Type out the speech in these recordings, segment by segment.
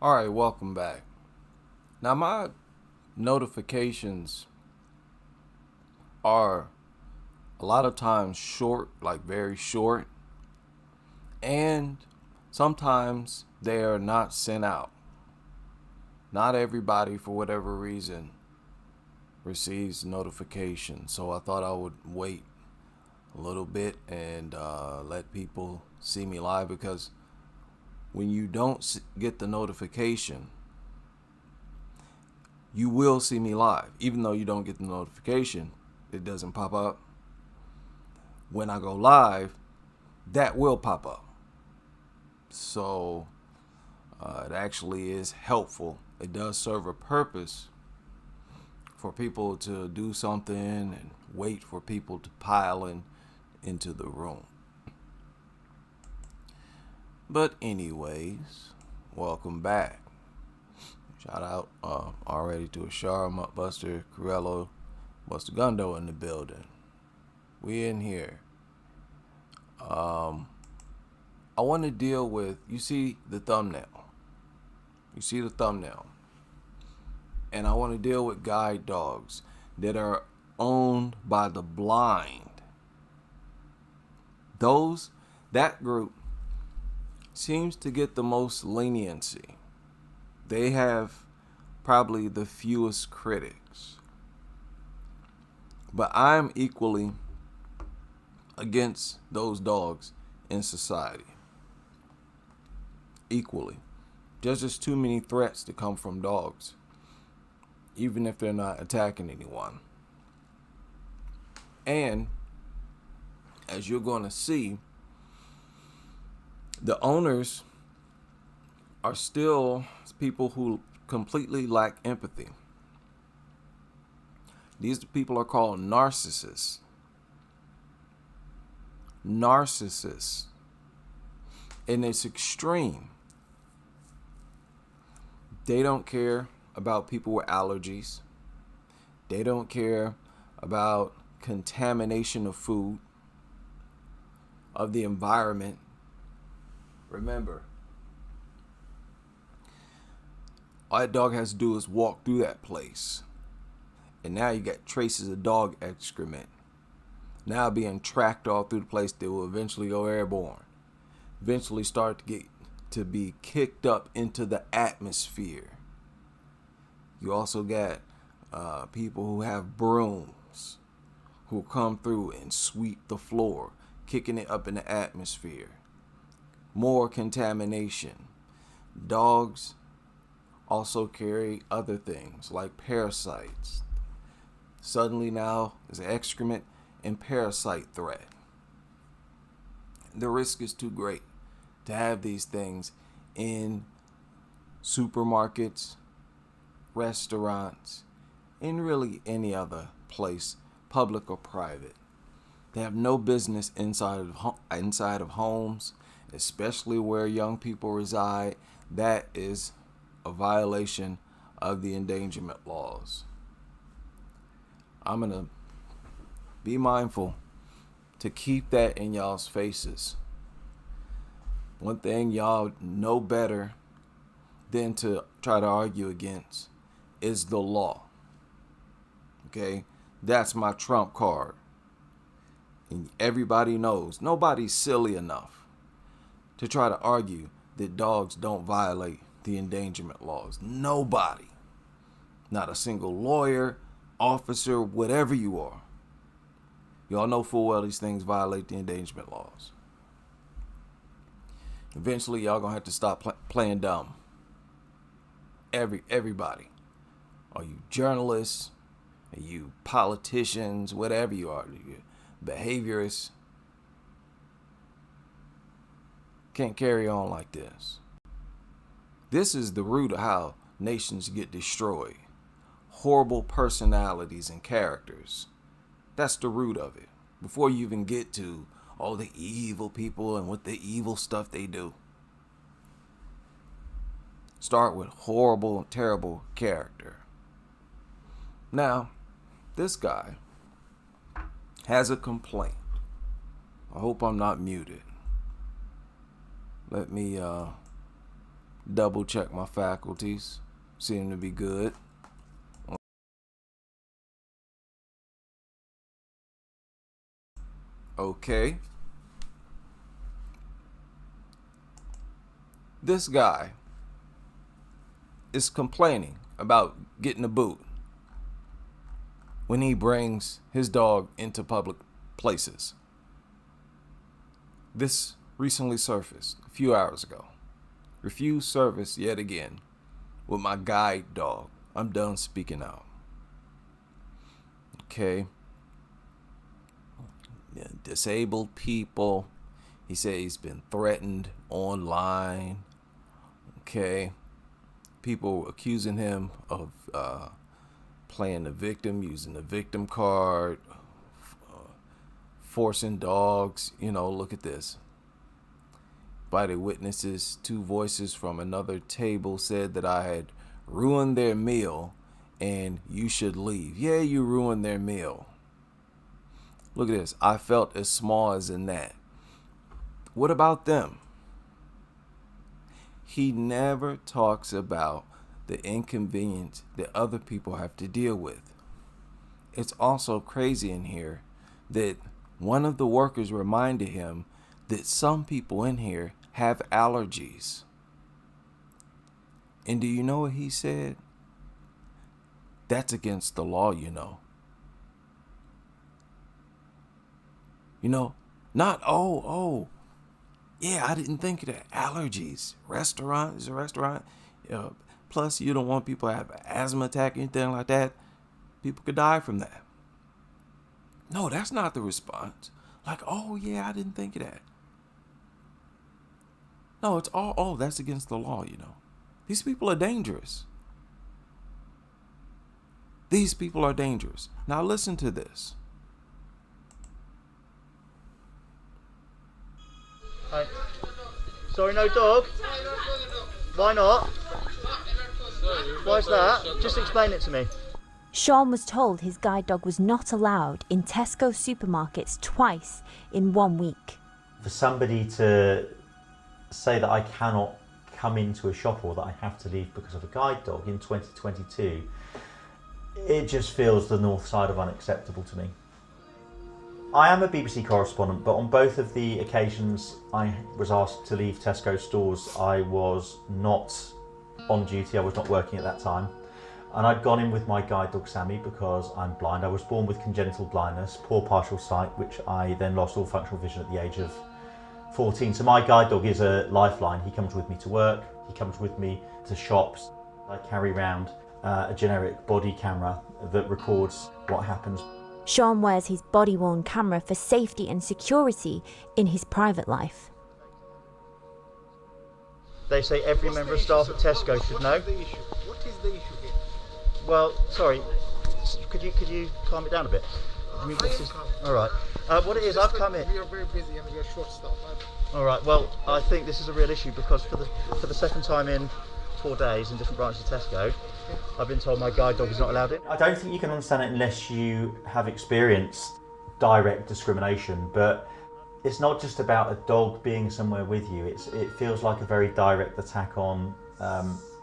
All right, welcome back. Now, my notifications are a lot of times short, like very short, and sometimes they are not sent out. Not everybody, for whatever reason, receives notifications. So I thought I would wait a little bit and let people see me live, because when you don't get the notification, you will see me live. Even though you don't get the notification, it doesn't pop up. When I go live, that will pop up. So it actually is helpful. It does serve a purpose for people to do something and wait for people to pile into the room. But anyways, welcome back. Shout out already to Ashara, Buster, Corello, Buster Gundo in the building. We in here. I want to deal with, you see the thumbnail. And I want to deal with guide dogs that are owned by the blind. That group seems to get the most leniency. They have probably the fewest critics. But I'm equally against those dogs in society. Equally. There's just too many threats to come from dogs, even if they're not attacking anyone. And as you're going to see, the owners are still people who completely lack empathy. These people are called narcissists. Narcissists. And it's extreme. They don't care about people with allergies. They don't care about contamination of food, of the environment. Remember, all that dog has to do is walk through that place. And now you got traces of dog excrement now being tracked all through the place. They will eventually go airborne. Eventually start to be kicked up into the atmosphere. You also got people who have brooms who come through and sweep the floor, kicking it up in the atmosphere. More contamination. Dogs also carry other things like parasites. Suddenly now there's an excrement and parasite threat. The risk is too great to have these things in supermarkets, restaurants, and really any other place, public or private. They have no business inside of homes, especially where young people reside. That is a violation of the endangerment laws. I'm going to be mindful to keep that in y'all's faces. One thing y'all know better than to try to argue against is the law. Okay? That's my trump card. And everybody knows, nobody's silly enough to try to argue that dogs don't violate the endangerment laws. Nobody. Not a single lawyer, officer, whatever you are. Y'all know full well these things violate the endangerment laws. Eventually, y'all gonna have to stop playing dumb. Everybody. Are you journalists? Are you politicians? Whatever you are. You behaviorists. Can't carry on like this. This is the root of how nations get destroyed. Horrible personalities and characters. That's the root of it. Before you even get to all the evil people and what the evil stuff they do. Start with horrible and terrible character. Now, this guy has a complaint. I hope I'm not muted. Let me double check my faculties. Seem to be good. Okay. This guy is complaining about getting a boot when he brings his dog into public places. This recently surfaced a few hours ago. Refused service yet again with my guide dog. I'm done speaking out. Okay. Yeah, disabled people. He said he's been threatened online. Okay. People accusing him of playing the victim, using the victim card, forcing dogs. Look at this. Invited witnesses, 2 voices from another table said that I had ruined their meal and you should leave. Yeah, you ruined their meal. Look at this. I felt as small as in that. What about them? He never talks about the inconvenience that other people have to deal with. It's also crazy in here that one of the workers reminded him that some people in here have allergies. And do you know what he said? That's against the law, Not, yeah, I didn't think of that. Allergies. Restaurant is a restaurant. Plus, you don't want people to have an asthma attack or anything like that. People could die from that. No, that's not the response. Like, oh, yeah, I didn't think of that. No, it's all, that's against the law, These people are dangerous. These people are dangerous. Now, listen to this. Hi. Sorry, no dog? Why not? Why's that? Just explain it to me. Sean was told his guide dog was not allowed in Tesco supermarkets twice in 1 week. For somebody to say that I cannot come into a shop or that I have to leave because of a guide dog in 2022, it just feels the north side of unacceptable to me. I am a BBC correspondent, but on both of the occasions I was asked to leave Tesco stores, I was not on duty, I was not working at that time. And I'd gone in with my guide dog Sammy because I'm blind. I was born with congenital blindness, poor partial sight, which I then lost all functional vision at the age of 14. So my guide dog is a lifeline. He comes with me to work, he comes with me to shops. I carry around a generic body camera that records what happens. Sean wears his body-worn camera for safety and security in his private life. They say every member of staff at Tesco should know. What is the issue here? Well, sorry, could you calm it down a bit? All right. What it is, I've come in. We are very busy and we are short staffed. All right. Well, I think this is a real issue because for the second time in 4 days in different branches of Tesco, I've been told my guide dog is not allowed in. I don't think you can understand it unless you have experienced direct discrimination, but it's not just about a dog being somewhere with you. It feels like a very direct attack on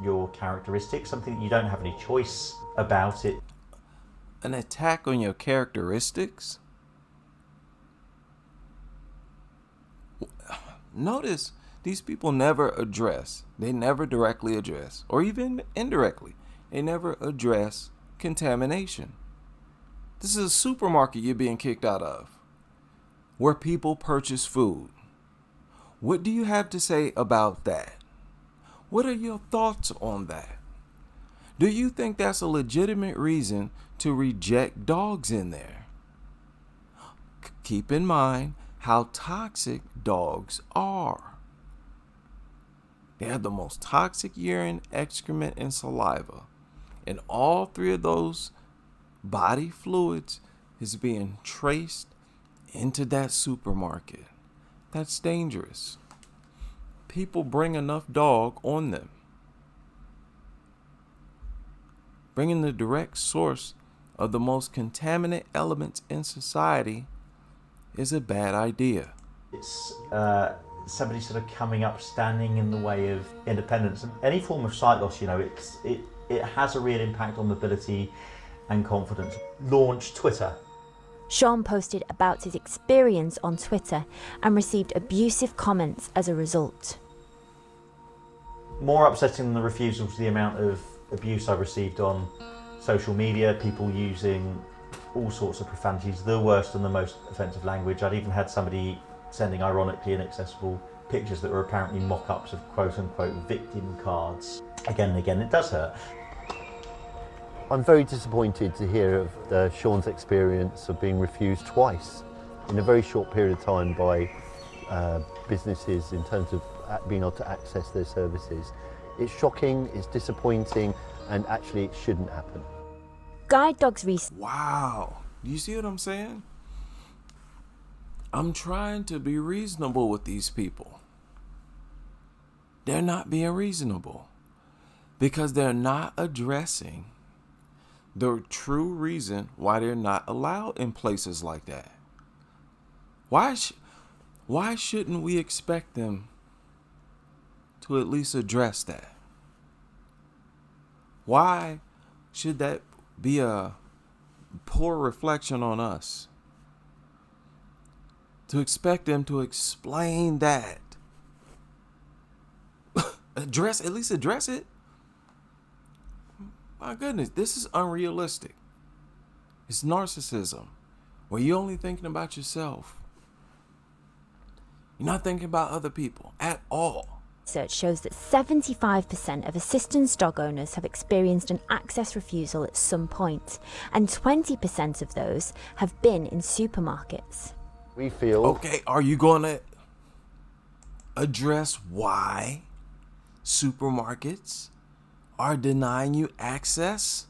your characteristics, something that you don't have any choice about it. An attack on your characteristics? Notice these people never address, they never directly address, or even indirectly, they never address contamination. This is a supermarket you're being kicked out of, where people purchase food. What do you have to say about that? What are your thoughts on that? Do you think that's a legitimate reason to reject dogs in there? Keep in mind how toxic dogs are. They have the most toxic urine, excrement, and saliva. And all 3 of those body fluids is being traced into that supermarket. That's dangerous. People bring enough dog on them. Bringing the direct source of the most contaminant elements in society is a bad idea. It's somebody sort of coming up, standing in the way of independence. And any form of sight loss, it has a real impact on mobility and confidence. Launch Twitter. Sean posted about his experience on Twitter and received abusive comments as a result. More upsetting than the refusals, the amount of abuse I received on social media, people using all sorts of profanities, the worst and the most offensive language. I'd even had somebody sending ironically inaccessible pictures that were apparently mock-ups of quote-unquote victim cards. Again and again, it does hurt. I'm very disappointed to hear of Sean's experience of being refused twice in a very short period of time by businesses in terms of being able to access their services. It's shocking, it's disappointing, and actually it shouldn't happen. Guide dogs Wow. You see what I'm saying? I'm trying to be reasonable with these people. They're not being reasonable because they're not addressing the true reason why they're not allowed in places like that. Why shouldn't we expect them to at least address that? Why should that be a poor reflection on us? To expect them to explain that. At least address it. My goodness, this is unrealistic. It's narcissism, where you're only thinking about yourself. You're not thinking about other people at all. research shows that 75% of assistance dog owners have experienced an access refusal at some point, and 20% of those have been in supermarkets. We feel... Okay, are you going to address why supermarkets are denying you access?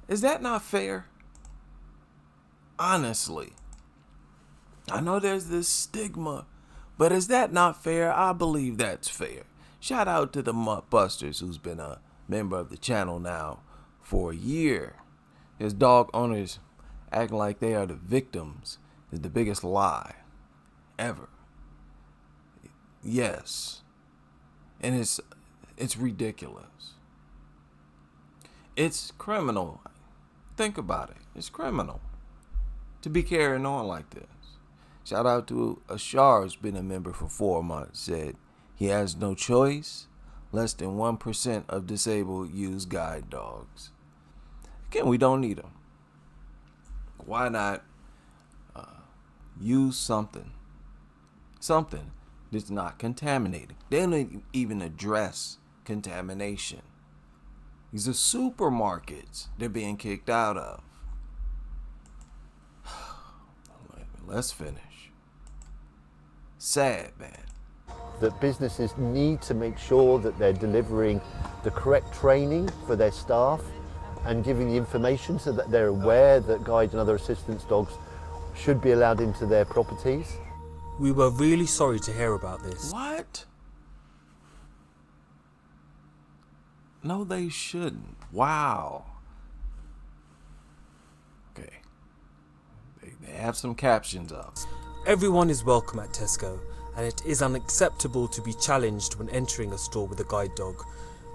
Is that not fair? Honestly, I know there's this stigma, but is that not fair? I believe that's fair. Shout out to the Mutt Busters, who's been a member of the channel now for a year. His dog owners acting like they are the victims is the biggest lie ever. Yes. And it's ridiculous. It's criminal. Think about it. It's criminal to be carrying on like this. Shout out to Ashar, who's been a member for 4 months, said he has no choice. Less than 1% of disabled use guide dogs. Again, we don't need them. Why not use something that's not contaminating? They don't even address contamination. These are supermarkets they're being kicked out of. Let's finish. Sad, man. that businesses need to make sure that they're delivering the correct training for their staff and giving the information so that they're aware that guide and other assistance dogs should be allowed into their properties. We were really sorry to hear about this. What? No, they shouldn't. Wow. Okay. They have some captions up. Everyone is welcome at Tesco, and it is unacceptable to be challenged when entering a store with a guide dog.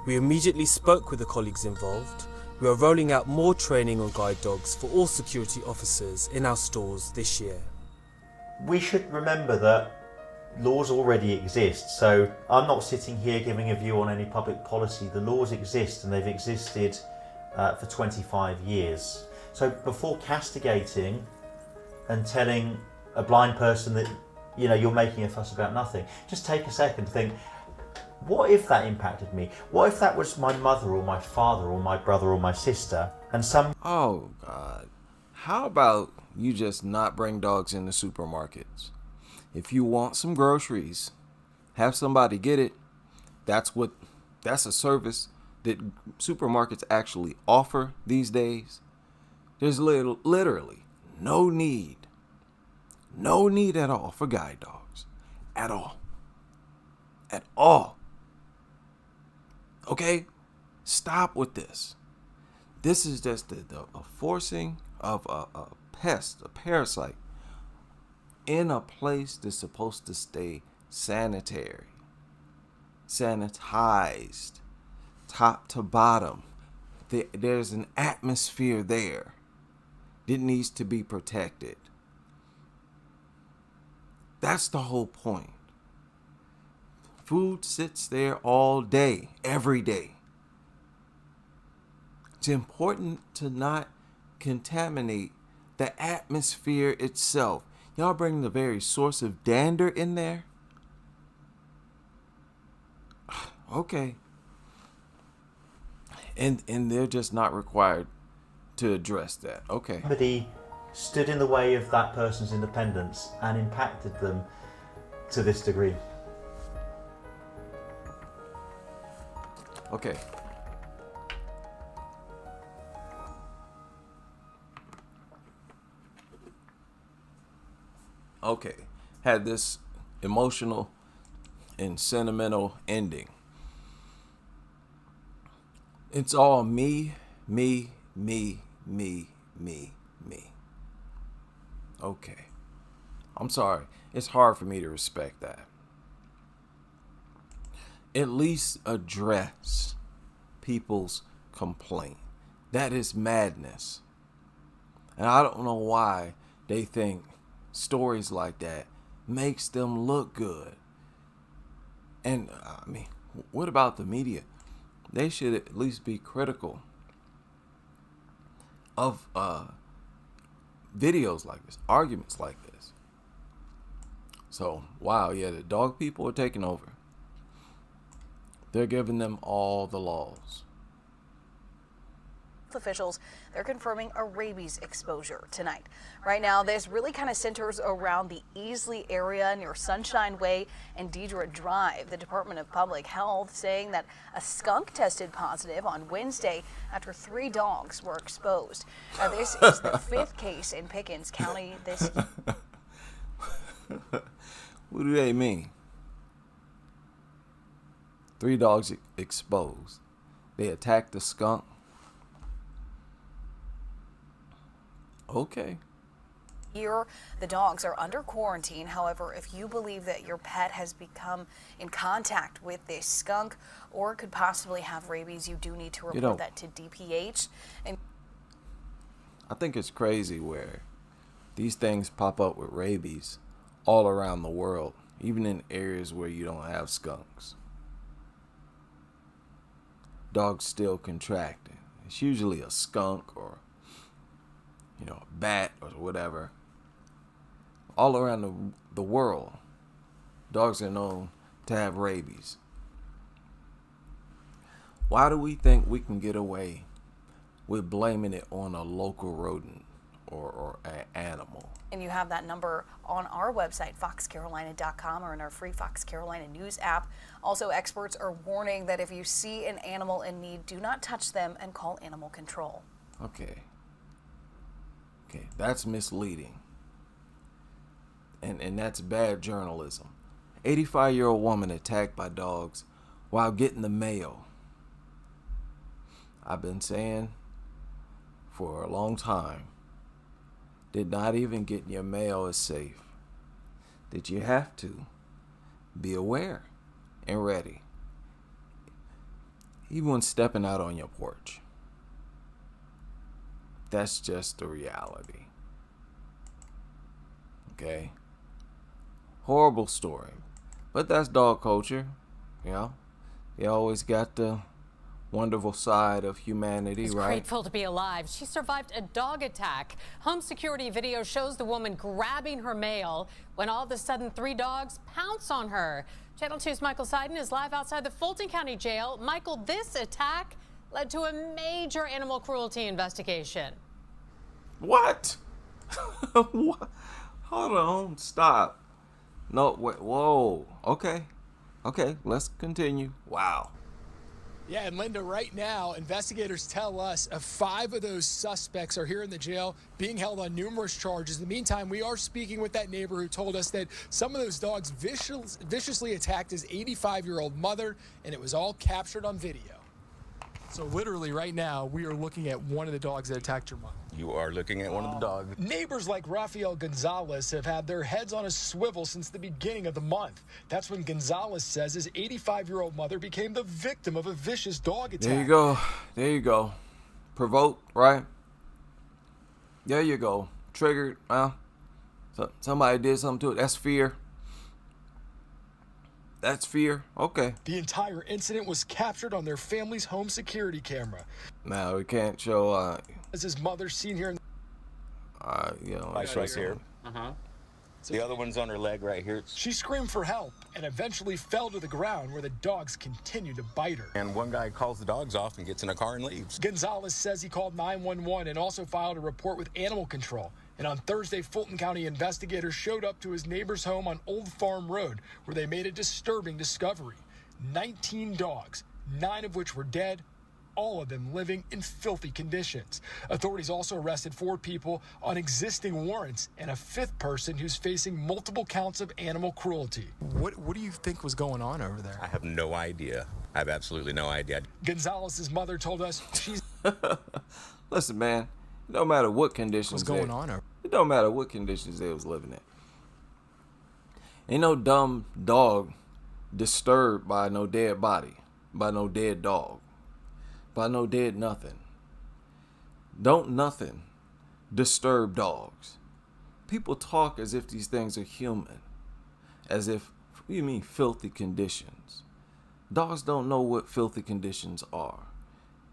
We immediately spoke with the colleagues involved. We are rolling out more training on guide dogs for all security officers in our stores this year. We should remember that laws already exist, so I'm not sitting here giving a view on any public policy. The laws exist, and they've existed for 25 years. So before castigating and telling a blind person that, you know, you're making a fuss about nothing, just take a second to think, what if that impacted me? What if that was my mother or my father or my brother or my sister, and some... Oh, God. How about you just not bring dogs into supermarkets? If you want some groceries, have somebody get it. That's a service that supermarkets actually offer these days. There's literally no need at all for guide dogs. At all. At all. Okay? Stop with this. This is just a forcing of a pest, a parasite, in a place that's supposed to stay sanitary, sanitized, top to bottom. There's an atmosphere there that needs to be protected. That's the whole point. Food sits there all day, every day. It's important to not contaminate the atmosphere itself. Y'all bring the very source of dander in there? Okay. And they're just not required to address that. Okay. Somebody stood in the way of that person's independence and impacted them to this degree. Okay. Okay. Had this emotional and sentimental ending. It's all me. Okay. I'm sorry. It's hard for me to respect that. At least address people's complaint. That is madness. And I don't know why they think stories like that makes them look good. And I mean, what about the media? They should at least be critical of videos like this, arguments like this. So, wow, yeah, the dog people are taking over. They're giving them all the laws. Officials, they're confirming a rabies exposure tonight. Right now, this really kind of centers around the Easley area near Sunshine Way and Deidre Drive. The Department of Public Health saying that a skunk tested positive on Wednesday after 3 dogs were exposed. Now, this is the 5th case in Pickens County this year. What do they mean? 3 dogs exposed. They attacked the skunk. Okay. Here, the dogs are under quarantine. However, if you believe that your pet has become in contact with this skunk or could possibly have rabies, you do need to report that to DPH. And I think it's crazy where these things pop up with rabies all around the world, even in areas where you don't have skunks. Dogs still contracting. It's usually a skunk or a bat or whatever. All around the world, dogs are known to have rabies. Why do we think we can get away with blaming it on a local rodent or an animal? And you have that number on our website, foxcarolina.com, or in our free Fox Carolina News app. Also, experts are warning that if you see an animal in need, do not touch them and call animal control. Okay, that's misleading. And that's bad journalism. 85-year-old woman attacked by dogs while getting the mail. I've been saying for a long time, did not even getting your mail is safe. That you have to be aware and ready. Even when stepping out on your porch. That's just the reality. Okay? Horrible story. But that's dog culture. You always got the wonderful side of humanity, She's right? Grateful to be alive. She survived a dog attack. Home security video shows the woman grabbing her mail when all of a sudden 3 dogs pounce on her. Channel 2's Michael Seiden is live outside the Fulton County Jail. Michael, this attack led to a major animal cruelty investigation. What? What? Hold on, stop. No, wait, whoa. Okay, let's continue. Wow. Yeah, and Linda, right now, investigators tell us 5 of those suspects are here in the jail being held on numerous charges. In the meantime, we are speaking with that neighbor who told us that some of those dogs viciously attacked his 85-year-old mother, and it was all captured on video. So literally right now, we are looking at one of the dogs that attacked your mom. You are looking at one of the dogs. Neighbors like Rafael Gonzalez have had their heads on a swivel since the beginning of the month. That's when Gonzalez says his 85-year-old mother became the victim of a vicious dog attack. There you go. There you go. Provoked, right? There you go. Triggered. Well, somebody did something to it. That's fear. That's fear. Okay. The entire incident was captured on their family's home security camera. Now we can't show. As his mother seen here. You know, Right here. The other one's on her leg right here. She screamed for help and eventually fell to the ground where the dogs continued to bite her. And one guy calls the dogs off and gets in a car and leaves. Gonzalez says he called 911 and also filed a report with animal control. And on Thursday, Fulton County investigators showed up to his neighbor's home on Old Farm Road, where they made a disturbing discovery. 19 dogs, 9 of which were dead, all of them living in filthy conditions. Authorities also arrested 4 people on existing warrants and a 5th person who's facing multiple counts of animal cruelty. What do you think was going on over there? I have no idea. I have absolutely no idea. Gonzalez's mother told us she's... Listen, man, it don't matter what conditions What's going on over? It don't matter what conditions they was living in. Ain't no dumb dog disturbed by no dead body, by no dead dog, by no dead nothing. Don't nothing disturb dogs. People talk as if these things are human, as if, what do you mean filthy conditions? Dogs don't know what filthy conditions are.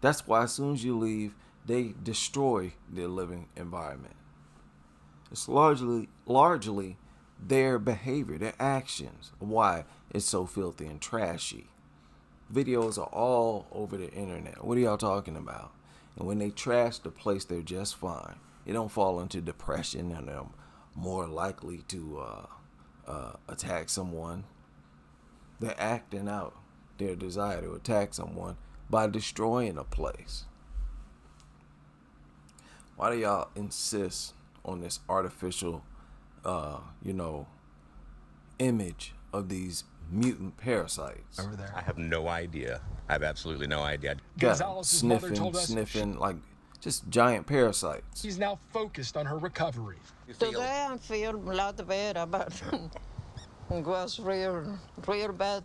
That's why as soon as you leave, they destroy their living environment. It's largely their behavior, their actions, why it's so filthy and trashy. Videos are all over the internet. What are y'all talking about? And when they trash the place, they're just fine. They don't fall into depression and they're more likely to attack someone. They're acting out their desire to attack someone by destroying a place. Why do y'all insist on this artificial, image of these mutant parasites? Over there. I have no idea. I have absolutely no idea. Gonzalez's mother told us sniffing, like just giant parasites. she's now focused on her recovery. Today I feel a lot better, but it was real bad.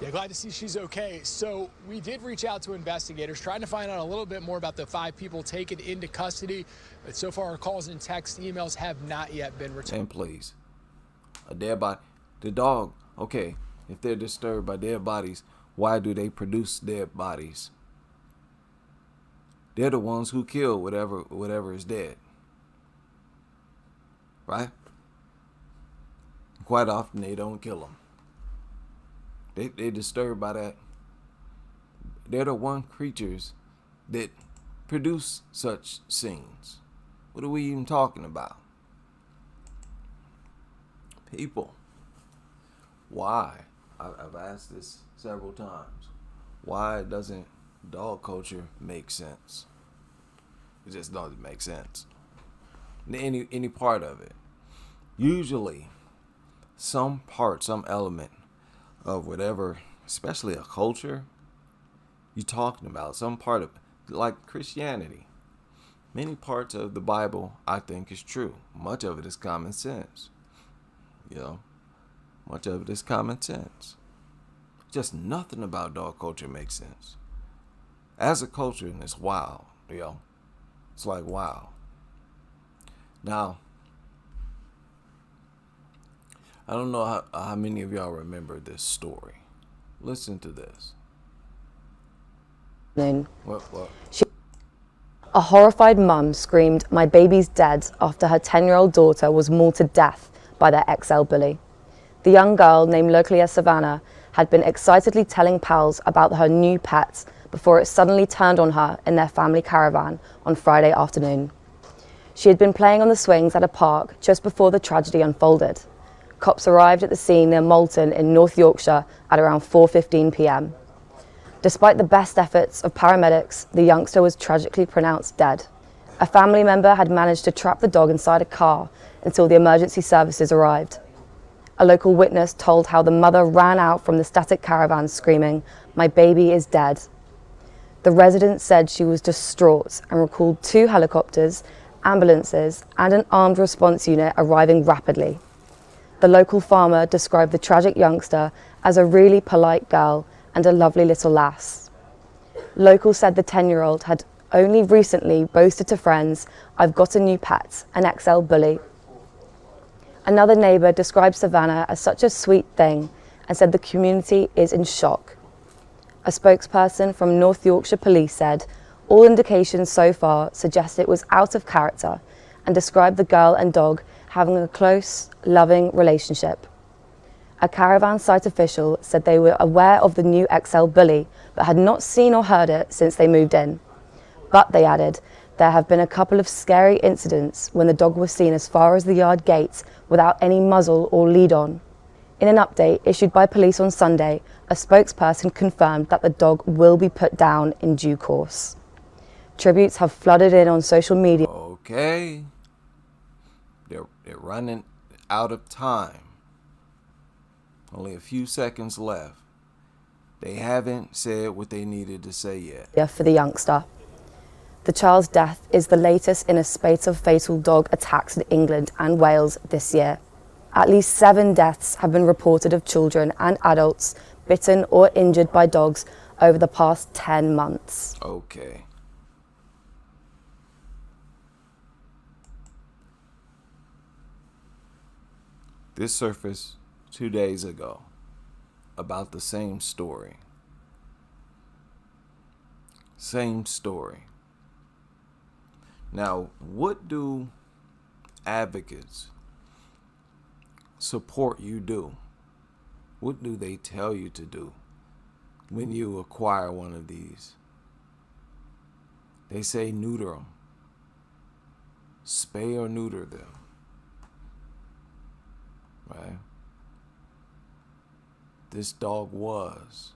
Yeah, glad to see she's okay. So we did reach out to investigators trying to find out a little bit more about the 5 people taken into custody. But so far, our calls and text emails have not yet been returned. And please, a dead body. The dog, okay, if they're disturbed by dead bodies, why do they produce dead bodies? They're the ones who kill whatever is dead. Right? Quite often they don't kill them. They're disturbed by that. They're the one creatures that produce such scenes. What are we even talking about? People. Why? I've asked this several times. Why doesn't dog culture make sense? It just doesn't make sense. Any part of it. Usually, some part, some element of whatever, especially a culture you're talking about, some part of it, like Christianity. Many parts of the Bible, I think, is true. Much of it is common sense. Much of it is common sense. Just nothing about dog culture makes sense. As a culture, and it's wild, It's like, wow. Now, I don't know how many of y'all remember this story. Listen to this. What? A horrified mum screamed, "My baby's dead," after her 10-year-old daughter was mauled to death by their XL bully. The young girl, named locally as Savannah, had been excitedly telling pals about her new pet before it suddenly turned on her in their family caravan on Friday afternoon. She had been playing on the swings at a park just before the tragedy unfolded. Cops arrived at the scene near Moulton in North Yorkshire at around 4:15 p.m. Despite the best efforts of paramedics, the youngster was tragically pronounced dead. A family member had managed to trap the dog inside a car until the emergency services arrived. A local witness told how the mother ran out from the static caravan screaming, "My baby is dead." The resident said she was distraught and recalled 2 helicopters, ambulances, and an armed response unit arriving rapidly. The local farmer described the tragic youngster as a really polite girl and a lovely little lass. Locals said the 10-year-old had only recently boasted to friends, "I've got a new pet, an XL bully." Another neighbour described Savannah as such a sweet thing and said the community is in shock. A spokesperson from North Yorkshire Police said, "All indications so far suggest it was out of character," and described the girl and dog having a close, loving relationship. A caravan site official said they were aware of the new XL bully but had not seen or heard it since they moved in. But they added, there have been a couple of scary incidents when the dog was seen as far as the yard gates without any muzzle or lead on. In an update issued by police on Sunday, a spokesperson confirmed that the dog will be put down in due course. Tributes have flooded in on social media. Okay. They're running out of time. Only a few seconds left. They haven't said what they needed to say yet. For the youngster. The child's death is the latest in a spate of fatal dog attacks in England and Wales this year. At least 7 deaths have been reported of children and adults bitten or injured by dogs over the past 10 months. Okay. This surfaced 2 days ago about the same story. Same story. Now, what do advocates support you do? What do they tell you to do when you acquire one of these? They say neuter them. Spay or neuter them. Right? This dog was.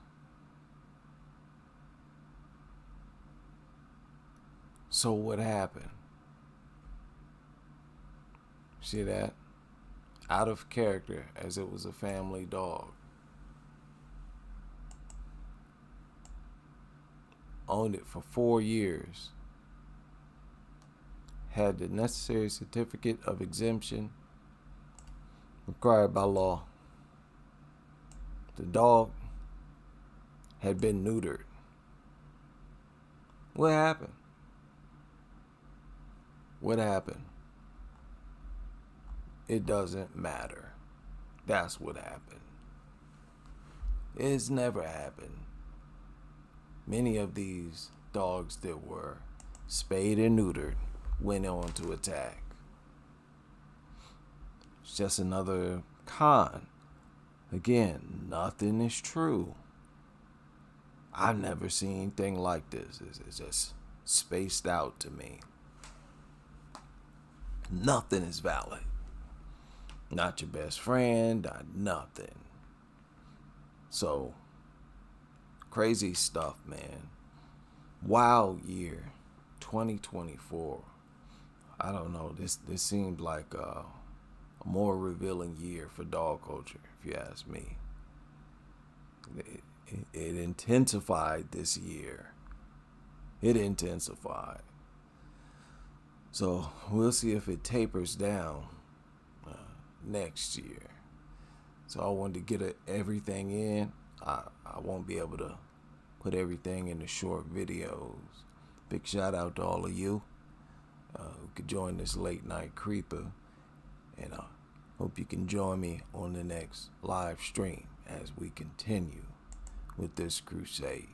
So what happened? See that? Out of character, as it was a family dog. Owned it for 4 years. Had the necessary certificate of exemption required by law. The dog had been neutered. What happened? What happened? It doesn't matter. That's what happened. It's never happened. Many of these dogs that were spayed and neutered went on to attack. It's just another con. Again, nothing is true. I've never seen anything like this. It's just spaced out to me. Nothing is valid. Not your best friend, not nothing. So, crazy stuff, man. Wild year, 2024. I don't know, this seemed like a more revealing year for dog culture, if you ask me. It intensified this year. It intensified. So we'll see if it tapers down next year. So I wanted to get everything in. I won't be able to put everything in the short videos. Big shout out to all of you who could join this late night creeper. And I hope you can join me on the next live stream as we continue with this crusade.